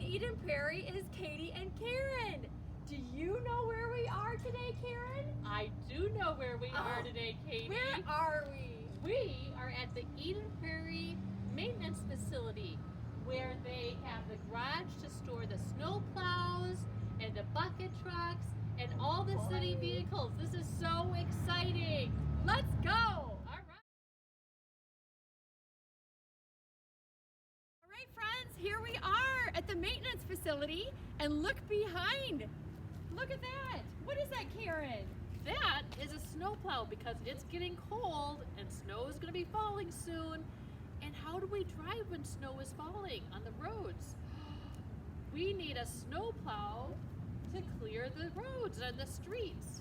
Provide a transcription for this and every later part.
Eden Prairie is Katie and Karen. Do you know where we are today, Karen? I do know where we are today, Katie. Where are we? We are at the Eden Prairie Maintenance Facility, where they have the garage to store the snowplows and the bucket trucks and all the city vehicles. This is so exciting. Let's go. All right, friends, here we are at the maintenance facility, and look behind. Look at that. What is that, Karen? That is a snowplow because it's getting cold and snow is going to be falling soon. And how do we drive when snow is falling on the roads? We need a snowplow to clear the roads and the streets.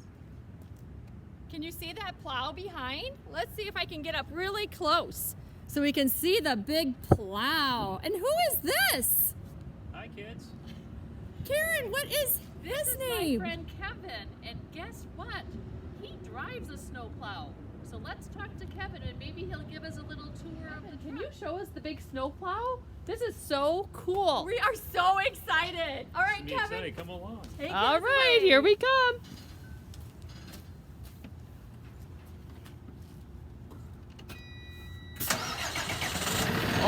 Can you see that plow behind? Let's see if I can get up really close so we can see the big plow. And who is this? Hi, kids. Karen, what is this name? My friend Kevin, and guess what? He drives a snowplow. So let's talk to Kevin and maybe he'll give us a little tour of the truck. Can you show us the big snowplow? This is so cool. We are so excited. All right, Me Kevin. excited. Come along. Take All us right, away. here we come.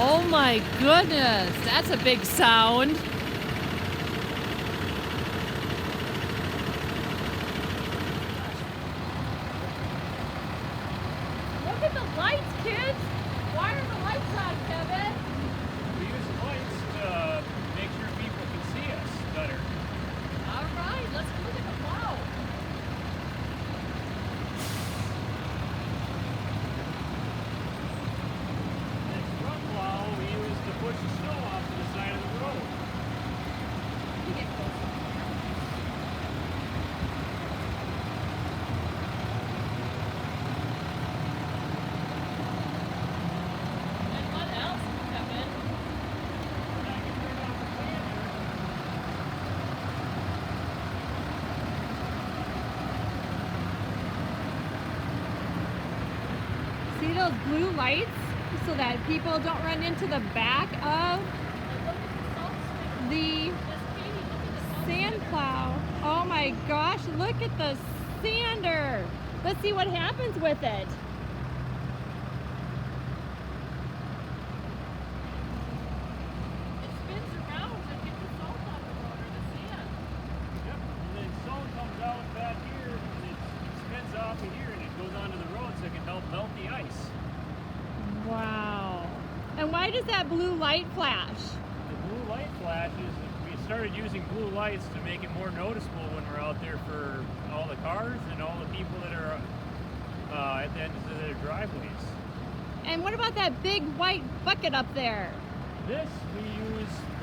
Oh my goodness, that's a big sound. Look at the lights, kids. Why are the lights on, Kevin? We use the lights to make sure people can see us better. All right, let's look at the plow. This front plow we use to push the snow off to the side of the road. You get closer. And what else, Kevin? And I can turn off the sander. See those blue lights so that people don't run into the back of the sand plow. Oh my gosh, look at the sander. Let's see what happens with it. It spins around to get the salt off the road or the sand. Yep. And then salt comes out back here and it spins off of here and it goes onto the road so it can help melt the ice. Wow. And why does that blue light flash? The blue light flashes, we started using blue lights to make it more noticeable when we're out there for all the cars and all the people that are at the ends of their driveways. And what about that big white bucket up there? This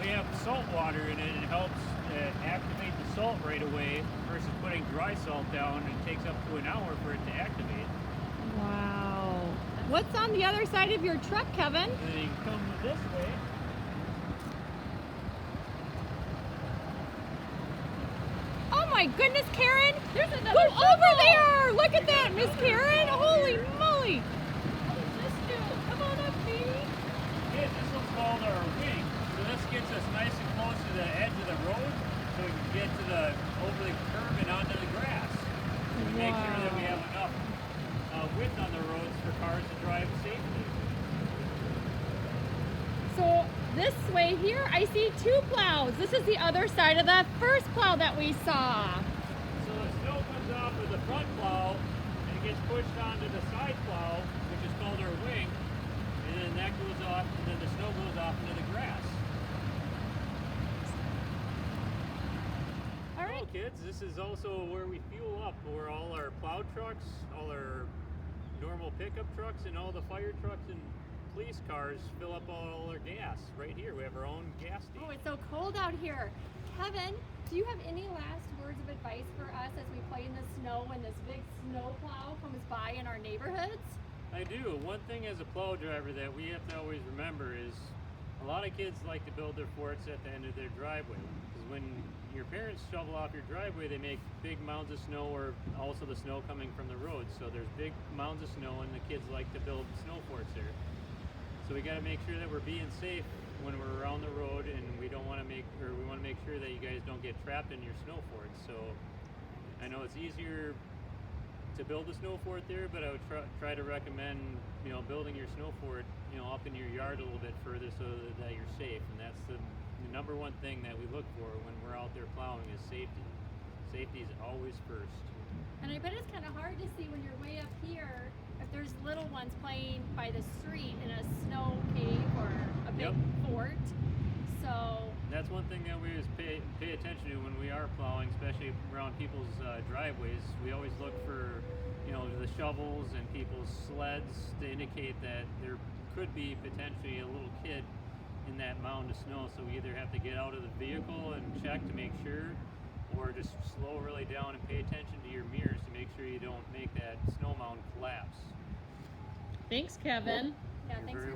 we have salt water in it. It helps activate the salt right away versus putting dry salt down. It takes up to an hour for it to activate. Wow. What's on the other side of your truck, Kevin? And then you come this way. Oh my goodness, Karen! There's Go another over shovel. there! Look at that, Miss Karen! Holy moly! What does this do? Come on up, Katie. Yeah, this one's called our wing. So this gets us nice and close to the edge of the road so we can get to the over the curb and onto the grass. So we make sure that we have enough width on the roads for cars to drive safely. So this way here, I see two plows. This is the other side of the first plow that we saw. So the snow comes off of the front plow and it gets pushed onto the side plow, which is called our wing, and then that goes off, and then the snow goes off into the grass. All right. Well, kids, this is also where we fuel up, where all our plow trucks, all our normal pickup trucks, and all the fire trucks and police cars fill up all our gas. Right here, we have our own gas Oh, station. it's so cold out here. Kevin, do you have any last words of advice for us as we play in the snow when this big snow plow comes by in our neighborhoods? I do. One thing as a plow driver that we have to always remember is a lot of kids like to build their forts at the end of their driveway. Because when your parents shovel off your driveway, they make big mounds of snow, or also the snow coming from the road. So there's big mounds of snow and the kids like to build snow forts there. So we got to make sure that we're being safe when we're around the road, and we want to make sure that you guys don't get trapped in your snow fort. So I know it's easier to build a snow fort there, but I would try to recommend, building your snow fort, up in your yard a little bit further so that you're safe. And that's the number one thing that we look for when we're out there plowing is safety. Safety is always first. And I bet it's kind of hard to see when you're way up here if there's little ones playing by the street in a snow cave or a big fort. So that's one thing that we always pay attention to when we are plowing, especially around people's driveways. We always look for, the shovels and people's sleds to indicate that there could be potentially a little kid in that mound of snow. So we either have to get out of the vehicle and check to make sure, or just slow really down and pay attention to your mirrors to make sure you don't make that snow mound collapse. Thanks, Kevin. yeah, You're thanks very for